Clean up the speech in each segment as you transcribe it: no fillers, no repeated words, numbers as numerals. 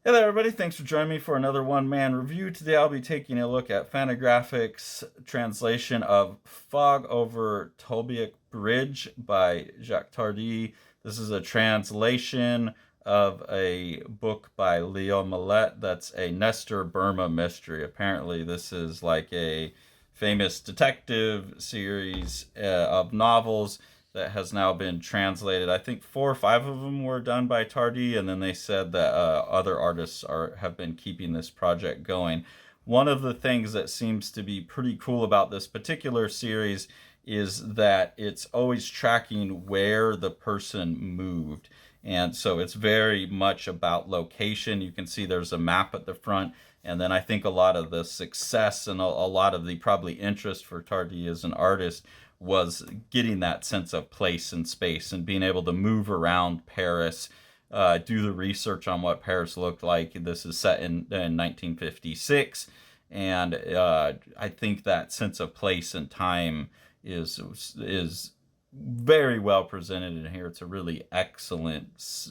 Hey there, everybody. Thanks for joining me for another one-man review. Today I'll be taking a look at Fantagraphics' translation of Fog Over Tolbiac Bridge by Jacques Tardi. This is a translation of a book by Leo Malet that's a Nestor Burma mystery. Apparently this is like a famous detective series of novels that has now been translated. I think 4 or 5 of them were done by Tardi, and then they said that other artists have been keeping this project going. One of the things that seems to be pretty cool about this particular series is that it's always tracking where the person moved. And so it's very much about location. You can see there's a map at the front. And then I think a lot of the success and a lot of the probably interest for Tardi as an artist was getting that sense of place and space and being able to move around Paris, do the research on what Paris looked like. This is set in 1956, and I think that sense of place and time is very well presented in here. It's a really excellent,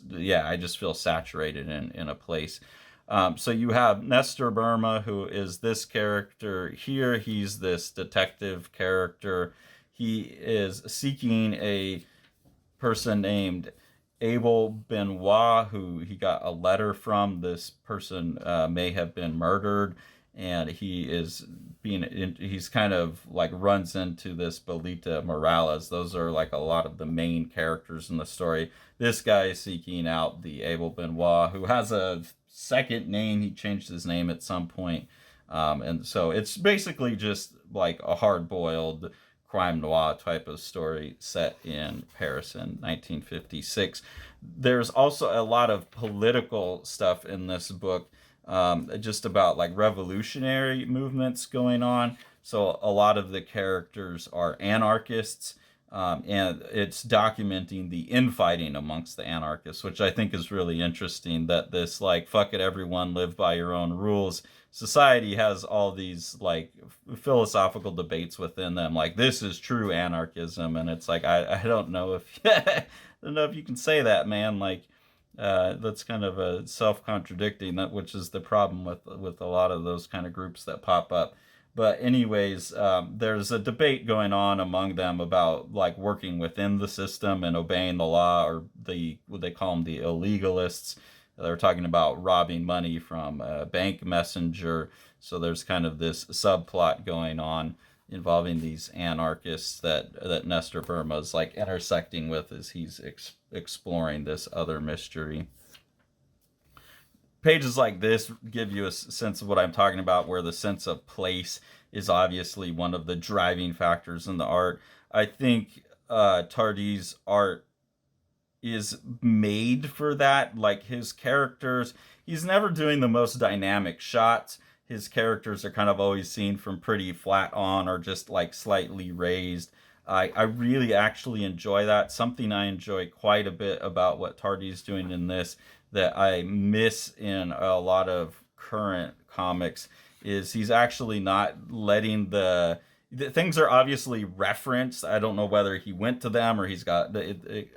yeah, I just feel saturated in a place. So you have Nestor Burma, who is this character here. He's this detective character. He is seeking a person named Abel Benoit, who he got a letter from. This person may have been murdered, and he's kind of like runs into this Belita Morales. Those are like a lot of the main characters in the story. This guy is seeking out the Abel Benoit, who has a second name. He changed his name at some point. And so it's basically just like a hard-boiled crime noir type of story set in Paris in 1956. There's also a lot of political stuff in this book, just about like revolutionary movements going on. So a lot of the characters are anarchists, and it's documenting the infighting amongst the anarchists, which I think is really interesting. That this like fuck it, everyone live by your own rules society has all these like philosophical debates within them, like this is true anarchism, and it's like I don't know if I don't know if you can say that, man. Like that's kind of a self-contradicting, that which is the problem with a lot of those kind of groups that pop up. But anyways, there's a debate going on among them about like working within the system and obeying the law, or what they call them, the illegalists. They're talking about robbing money from a bank messenger. So there's kind of this subplot going on involving these anarchists that Nestor Burma is like intersecting with as he's exploring this other mystery. Pages like this give you a sense of what I'm talking about, where the sense of place is obviously one of the driving factors in the art. I think Tardi's art is made for that. Like his characters, he's never doing the most dynamic shots. His characters are kind of always seen from pretty flat on or just like slightly raised. I really actually enjoy that. Something I enjoy quite a bit about what Tardi's doing in this that I miss in a lot of current comics is he's actually not letting the things are obviously referenced. I don't know whether he went to them or he's got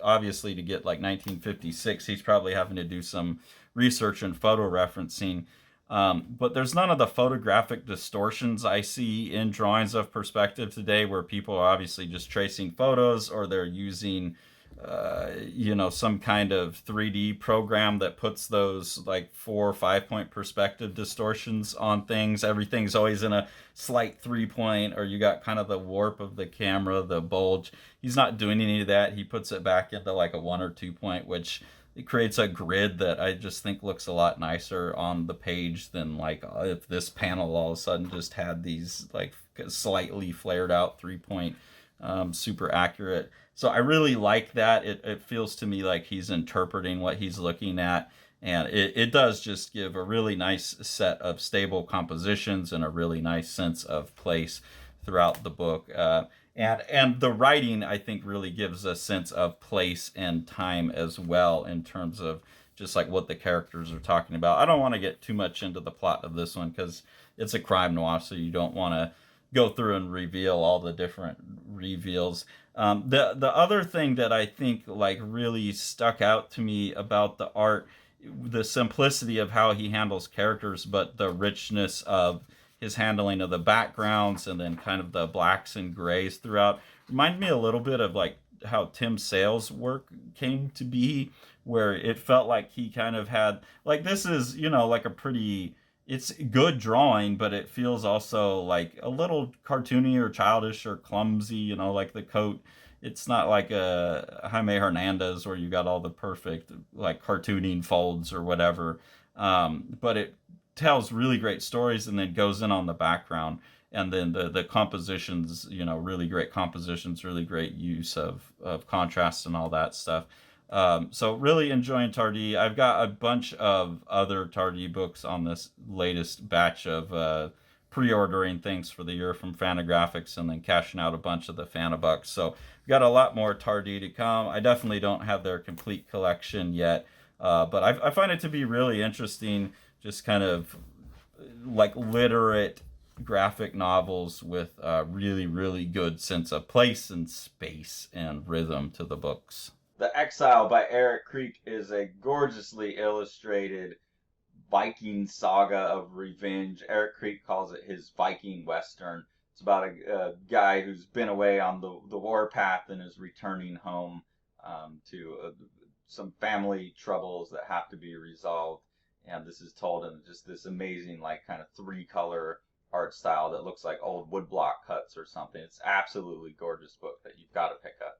obviously to get like 1956. He's probably having to do some research and photo referencing. But there's none of the photographic distortions I see in drawings of perspective today, where people are obviously just tracing photos, or they're using some kind of 3D program that puts those like 4 or 5 point perspective distortions on things. Everything's always in a slight 3 point, or you got kind of the warp of the camera, the bulge. He's not doing any of that. He puts it back into like a 1 or 2 point, which it creates a grid that I just think looks a lot nicer on the page than like if this panel all of a sudden just had these like slightly flared out 3 point, super accurate. So I really like that. It feels to me like he's interpreting what he's looking at, and it does just give a really nice set of stable compositions and a really nice sense of place throughout the book. And the writing, I think, really gives a sense of place and time as well, in terms of just like what the characters are talking about. I don't want to get too much into the plot of this one because it's a crime noir, so you don't want to go through and reveal all the different reveals. The other thing that I think like really stuck out to me about the art the simplicity of how he handles characters, but the richness of his handling of the backgrounds and then kind of the blacks and grays throughout. Remind me a little bit of like how Tim Sale's work came to be, where it felt like he kind of had like this is, you know, like a pretty it's good drawing, but it feels also like a little cartoony or childish or clumsy, you know, like the coat. It's not like a Jaime Hernandez where you got all the perfect like cartooning folds or whatever. But it tells really great stories and then goes in on the background. And then the compositions, you know, really great compositions, really great use of contrast and all that stuff. So really enjoying Tardi. I've got a bunch of other Tardi books on this latest batch of pre-ordering things for the year from Fantagraphics and then cashing out a bunch of the Fanabucks. So we've got a lot more Tardi to come. I definitely don't have their complete collection yet, but I find it to be really interesting, just kind of like literate graphic novels with a really, really good sense of place and space and rhythm to the books. The Exile by Eric Creek is a gorgeously illustrated Viking saga of revenge. Eric Creek calls it his Viking Western. It's about a guy who's been away on the warpath and is returning home to some family troubles that have to be resolved. And this is told in just this amazing, like, kind of three-color art style that looks like old woodblock cuts or something. It's absolutely gorgeous book that you've got to pick up.